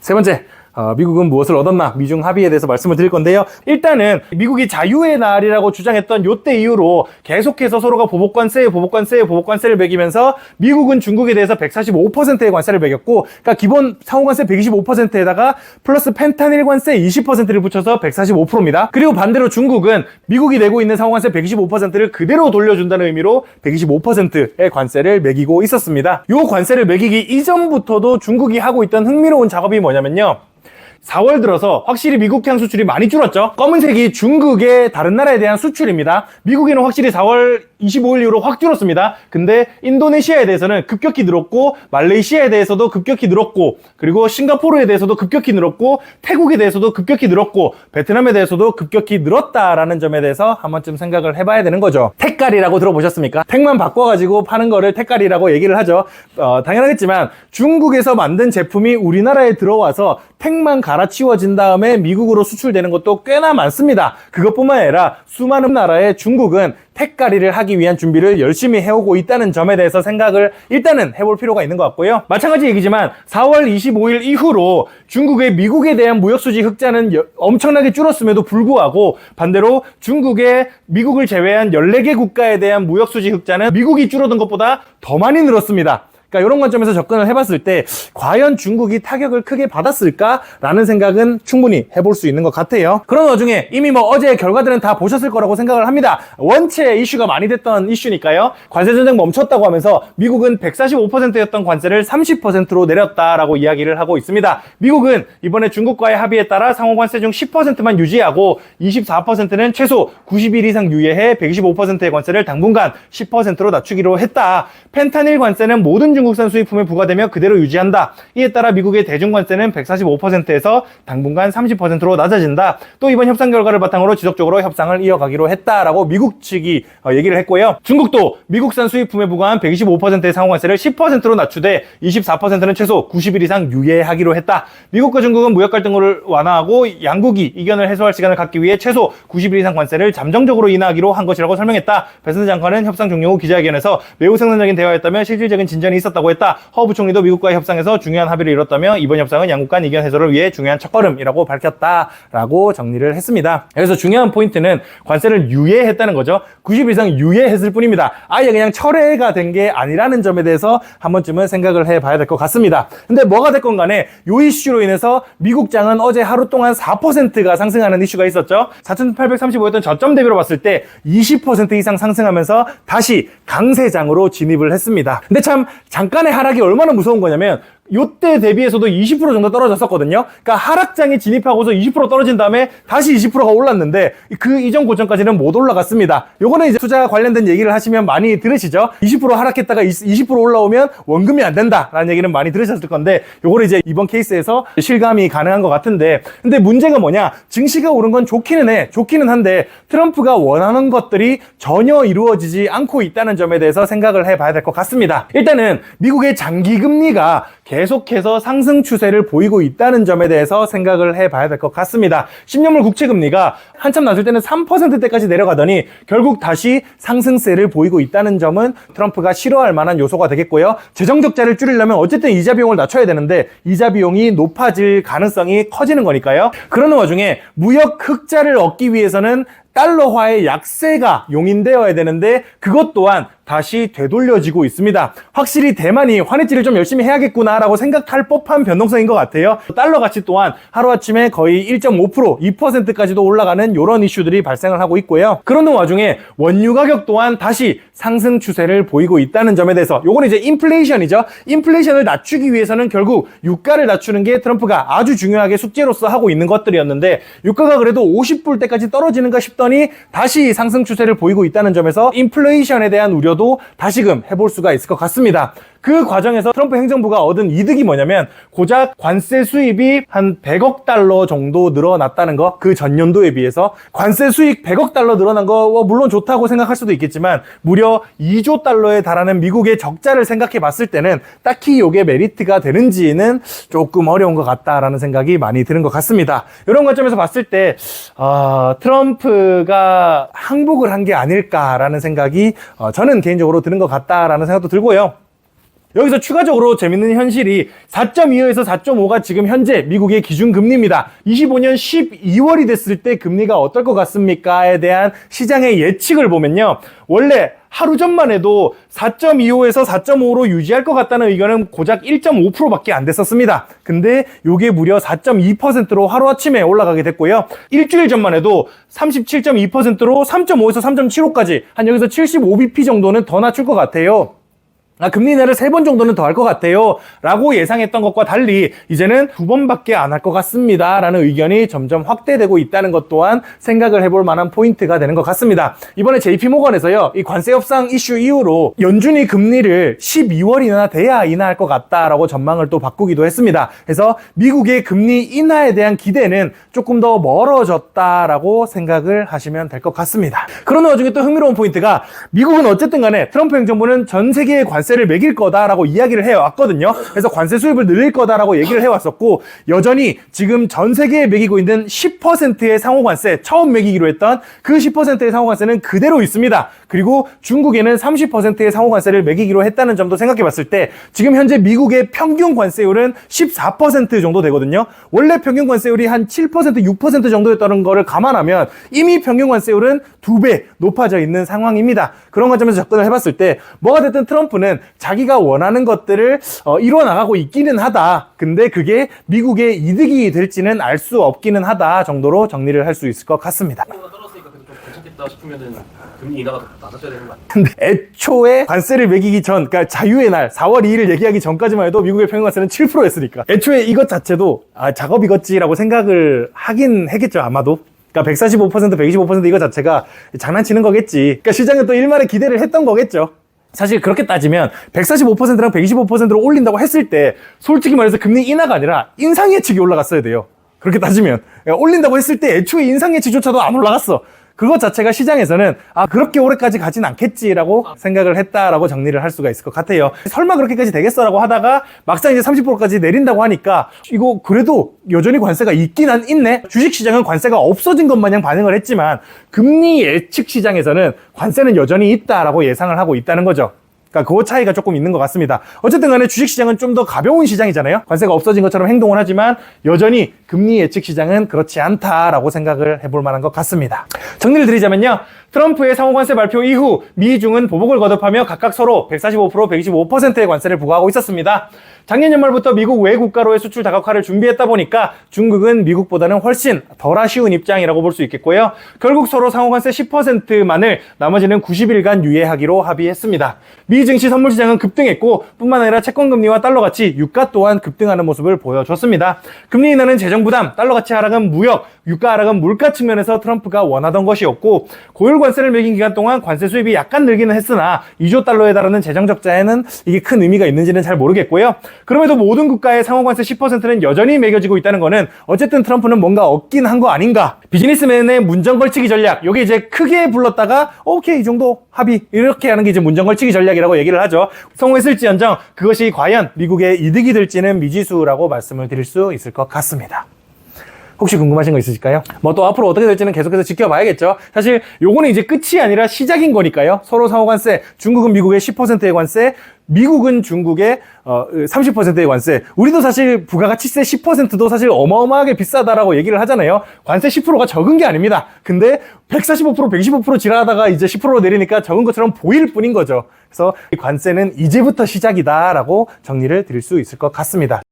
세 번째, 미국은 무엇을 얻었나? 미중 합의에 대해서 말씀을 드릴 건데요. 일단은 미국이 자유의 날이라고 주장했던 요때 이후로 계속해서 서로가 보복관세를 매기면서 미국은 중국에 대해서 145%의 관세를 매겼고, 그러니까 기본 상호관세 125%에다가 플러스 펜타닐 관세 20%를 붙여서 145%입니다. 그리고 반대로 중국은 미국이 내고 있는 상호관세 125%를 그대로 돌려준다는 의미로 125%의 관세를 매기고 있었습니다. 요 관세를 매기기 이전부터도 중국이 하고 있던 흥미로운 작업이 뭐냐면요. 4월 들어서 확실히 미국향 수출이 많이 줄었죠. 검은색이 중국의 다른 나라에 대한 수출입니다. 미국에는 확실히 4월 25일 이후로 확 줄었습니다. 근데 인도네시아에 대해서는 급격히 늘었고, 말레이시아에 대해서도 급격히 늘었고, 그리고 싱가포르에 대해서도 급격히 늘었고, 태국에 대해서도 급격히 늘었고, 베트남에 대해서도 급격히 늘었다라는 점에 대해서 한 번쯤 생각을 해봐야 되는 거죠. 택갈이라고 들어보셨습니까? 택만 바꿔가지고 파는 거를 택갈이라고 얘기를 하죠. 당연하겠지만 중국에서 만든 제품이 우리나라에 들어와서 택만 갈아치워진 다음에 미국으로 수출되는 것도 꽤나 많습니다. 그것뿐만 아니라 수많은 나라에 중국은 택갈이를 하기 위한 준비를 열심히 해오고 있다는 점에 대해서 생각을 일단은 해볼 필요가 있는 것 같고요. 마찬가지 얘기지만 4월 25일 이후로 중국의 미국에 대한 무역수지 흑자는 엄청나게 줄었음에도 불구하고 반대로 중국의 미국을 제외한 14개 국가에 대한 무역수지 흑자는 미국이 줄어든 것보다 더 많이 늘었습니다. 그러니까 이런 관점에서 접근을 해봤을 때 과연 중국이 타격을 크게 받았을까라는 생각은 충분히 해볼 수 있는 것 같아요. 그런 와중에 이미 어제 결과들은 다 보셨을 거라고 생각을 합니다. 원체 이슈가 많이 됐던 이슈니까요. 관세전쟁 멈췄다고 하면서 미국은 145%였던 관세를 30%로 내렸다라고 이야기를 하고 있습니다. 미국은 이번에 중국과의 합의에 따라 상호관세 중 10%만 유지하고 24%는 최소 90일 이상 유예해 125%의 관세를 당분간 10%로 낮추기로 했다. 펜타닐 관세는 모든 중국산 수입품에 부과되며 그대로 유지한다. 이에 따라 미국의 대중관세는 145%에서 당분간 30%로 낮아진다. 또 이번 협상 결과를 바탕으로 지속적으로 협상을 이어가기로 했다라고 미국 측이 얘기를 했고요. 중국도 미국산 수입품에 부과한 125%의 상호관세를 10%로 낮추되 24%는 최소 90일 이상 유예하기로 했다. 미국과 중국은 무역 갈등을 완화하고 양국이 이견을 해소할 시간을 갖기 위해 최소 90일 이상 관세를 잠정적으로 인하하기로 한 것이라고 설명했다. 베슨트 장관은 협상 종료 후 기자회견에서 매우 생산적인 대화였다며 실질적인 진전이 있었다고 했다. 허 부총리도 미국과의 협상에서 중요한 합의를 이뤘다며 이번 협상은 양국 간 이견 해소를 위해 중요한 첫걸음이라고 밝혔다라고 정리를 했습니다. 그래서 중요한 포인트는 관세를 유예했다는 거죠. 90일 이상 유예했을 뿐입니다. 아예 그냥 철회가 된 게 아니라는 점에 대해서 한 번쯤은 생각을 해봐야 될 것 같습니다. 근데 뭐가 됐건 간에 이 이슈로 인해서 미국 장은 어제 하루 동안 4%가 상승하는 이슈가 있었죠. 4,835였던 저점 대비로 봤을 때 20% 이상 상승하면서 다시 강세장으로 진입을 했습니다. 근데 참 잠깐의 하락이 얼마나 무서운 거냐면 요때 대비해서도 20% 정도 떨어졌었거든요. 그러니까 하락장에 진입하고서 20% 떨어진 다음에 다시 20%가 올랐는데 그 이전 고점까지는 못 올라갔습니다. 요거는 이제 투자 관련된 얘기를 하시면 많이 들으시죠. 20% 하락했다가 20% 올라오면 원금이 안 된다라는 얘기는 많이 들으셨을 건데 요거를 이제 이번 케이스에서 실감이 가능한 것 같은데, 근데 문제가 뭐냐, 증시가 오른 건 좋기는 한데 트럼프가 원하는 것들이 전혀 이루어지지 않고 있다는 점에 대해서 생각을 해봐야 될 것 같습니다. 일단은 미국의 장기금리가 계속해서 상승 추세를 보이고 있다는 점에 대해서 생각을 해봐야 될 것 같습니다. 10년물 국채금리가 한참 낮을 때는 3%대까지 내려가더니 결국 다시 상승세를 보이고 있다는 점은 트럼프가 싫어할 만한 요소가 되겠고요. 재정적자를 줄이려면 어쨌든 이자 비용을 낮춰야 되는데 이자 비용이 높아질 가능성이 커지는 거니까요. 그러는 와중에 무역 흑자를 얻기 위해서는 달러화의 약세가 용인되어야 되는데 그것 또한 다시 되돌려지고 있습니다. 확실히 대만이 환해질을 좀 열심히 해야겠구나라고 생각할 법한 변동성인 것 같아요. 달러 가치 또한 하루아침에 거의 1.5%, 2%까지도 올라가는 이런 이슈들이 발생을 하고 있고요. 그러는 와중에 원유 가격 또한 다시 상승 추세를 보이고 있다는 점에 대해서, 요거는 이제 인플레이션이죠. 인플레이션을 낮추기 위해서는 결국 유가를 낮추는 게 트럼프가 아주 중요하게 숙제로서 하고 있는 것들이었는데 유가가 그래도 50불대까지 떨어지는가 싶더니 다시 상승 추세를 보이고 있다는 점에서 인플레이션에 대한 우려도 다시금 해볼 수가 있을 것 같습니다. 그 과정에서 트럼프 행정부가 얻은 이득이 뭐냐면 고작 관세 수입이 한 100억 달러 정도 늘어났다는 거, 그 전년도에 비해서 관세 수익 100억 달러 늘어난 거 물론 좋다고 생각할 수도 있겠지만 무려 2조 달러에 달하는 미국의 적자를 생각해 봤을 때는 딱히 이게 메리트가 되는지는 조금 어려운 것 같다라는 생각이 많이 드는 것 같습니다. 이런 관점에서 봤을 때 트럼프가 항복을 한 게 아닐까라는 생각이 저는 개인적으로 드는 것 같다라는 생각도 들고요. 여기서 추가적으로 재밌는 현실이 4.25에서 4.5가 지금 현재 미국의 기준금리입니다. 25년 12월이 됐을 때 금리가 어떨 것 같습니까?에 대한 시장의 예측을 보면요. 원래 하루 전만 해도 4.25에서 4.5로 유지할 것 같다는 의견은 고작 1.5%밖에 안 됐었습니다. 근데 이게 무려 4.2%로 하루아침에 올라가게 됐고요. 일주일 전만 해도 37.2%로 3.5에서 3.75까지 한 여기서 75bp 정도는 더 낮출 것 같아요. 금리 인하를 3번 정도는 더 할 것 같아요 라고 예상했던 것과 달리 이제는 2번밖에 안 할 것 같습니다 라는 의견이 점점 확대되고 있다는 것 또한 생각을 해볼 만한 포인트가 되는 것 같습니다. 이번에 JP모건에서요, 이 관세 협상 이슈 이후로 연준이 금리를 12월이나 돼야 인하할 것 같다라고 전망을 또 바꾸기도 했습니다. 그래서 미국의 금리 인하에 대한 기대는 조금 더 멀어졌다라고 생각을 하시면 될 것 같습니다. 그런 와중에 또 흥미로운 포인트가 미국은 어쨌든 간에 트럼프 행정부는 전 세계의 관세를 매길 거다라고 이야기를 해왔거든요. 그래서 관세 수입을 늘릴 거다라고 얘기를 해왔었고, 여전히 지금 전 세계에 매기고 있는 10%의 상호관세, 처음 매기기로 했던 그 10%의 상호관세는 그대로 있습니다. 그리고 중국에는 30%의 상호관세를 매기기로 했다는 점도 생각해 봤을 때 지금 현재 미국의 평균 관세율은 14% 정도 되거든요. 원래 평균 관세율이 한 7%, 6% 정도였다는 거를 감안하면 이미 평균 관세율은 2배 높아져 있는 상황입니다. 그런 관점에서 접근을 해봤을 때 뭐가 됐든 트럼프는 자기가 원하는 것들을 이뤄나가고 있기는 하다. 근데 그게 미국의 이득이 될지는 알 수 없기는 하다 정도로 정리를 할 수 있을 것 같습니다. 떨어졌으니까 그래도 좀 괜찮겠다 싶으면은 금리 인하가 낮아져야 되는 거 아니에요? 근데 애초에 관세를 매기기 전, 그러니까 자유의 날 4월 2일을 얘기하기 전까지만 해도 미국의 평균 관세는 7%였으니까 애초에 이것 자체도 작업이겠지라고 생각을 하긴 했겠죠, 아마도. 그러니까 145%, 125% 이거 자체가 장난치는 거겠지. 그러니까 시장은 또 일말의 기대를 했던 거겠죠. 사실 그렇게 따지면 145%랑 125%로 올린다고 했을 때 솔직히 말해서 금리 인하가 아니라 인상 예측이 올라갔어야 돼요. 그렇게 따지면 올린다고 했을 때 애초에 인상 예측조차도 안 올라갔어. 그것 자체가 시장에서는 그렇게 오래까지 가진 않겠지라고 생각을 했다라고 정리를 할 수가 있을 것 같아요. 설마 그렇게까지 되겠어라고 하다가 막상 이제 30%까지 내린다고 하니까 이거 그래도 여전히 관세가 있긴 있네. 주식시장은 관세가 없어진 것 마냥 반응을 했지만 금리 예측 시장에서는 관세는 여전히 있다라고 예상을 하고 있다는 거죠. 그러니까 그 차이가 조금 있는 것 같습니다. 어쨌든 간에 주식시장은 좀 더 가벼운 시장이잖아요. 관세가 없어진 것처럼 행동을 하지만 여전히 금리 예측 시장은 그렇지 않다라고 생각을 해볼 만한 것 같습니다. 정리를 드리자면요. 트럼프의 상호관세 발표 이후 미중은 보복을 거듭하며 각각 서로 145%, 125%의 관세를 부과하고 있었습니다. 작년 연말부터 미국 외 국가로의 수출 다각화를 준비했다 보니까 중국은 미국보다는 훨씬 덜 아쉬운 입장이라고 볼 수 있겠고요. 결국 서로 상호관세 10%만을 나머지는 90일간 유예하기로 합의했습니다. 미 증시 선물시장은 급등했고 뿐만 아니라 채권금리와 달러가치, 유가 또한 급등하는 모습을 보여줬습니다. 금리 인하는 재정부담, 달러가치 하락은 무역, 유가 하락은 물가 측면에서 트럼프가 원하던 것이었고 고율 관세를 매긴 기간 동안 관세 수입이 약간 늘기는 했으나 2조 달러에 달하는 재정 적자에는 이게 큰 의미가 있는지는 잘 모르겠고요. 그럼에도 모든 국가의 상호관세 10%는 여전히 매겨지고 있다는 거는 어쨌든 트럼프는 뭔가 얻긴 한 거 아닌가. 비즈니스맨의 문정걸치기 전략, 요게 이제 크게 불렀다가 오케이 이 정도 합의 이렇게 하는 게 이제 문정걸치기 전략이라고 얘기를 하죠. 성공했을지언정 그것이 과연 미국의 이득이 될지는 미지수라고 말씀을 드릴 수 있을 것 같습니다. 혹시 궁금하신 거 있으실까요? 뭐 또 앞으로 어떻게 될지는 계속해서 지켜봐야겠죠. 사실 요거는 이제 끝이 아니라 시작인 거니까요. 서로 상호관세, 중국은 미국의 10%의 관세, 미국은 중국의 30%의 관세. 우리도 사실 부가가치세 10%도 사실 어마어마하게 비싸다라고 얘기를 하잖아요. 관세 10%가 적은 게 아닙니다. 근데 145%, 125% 지랄하다가 이제 10%로 내리니까 적은 것처럼 보일 뿐인 거죠. 그래서 이 관세는 이제부터 시작이다라고 정리를 드릴 수 있을 것 같습니다.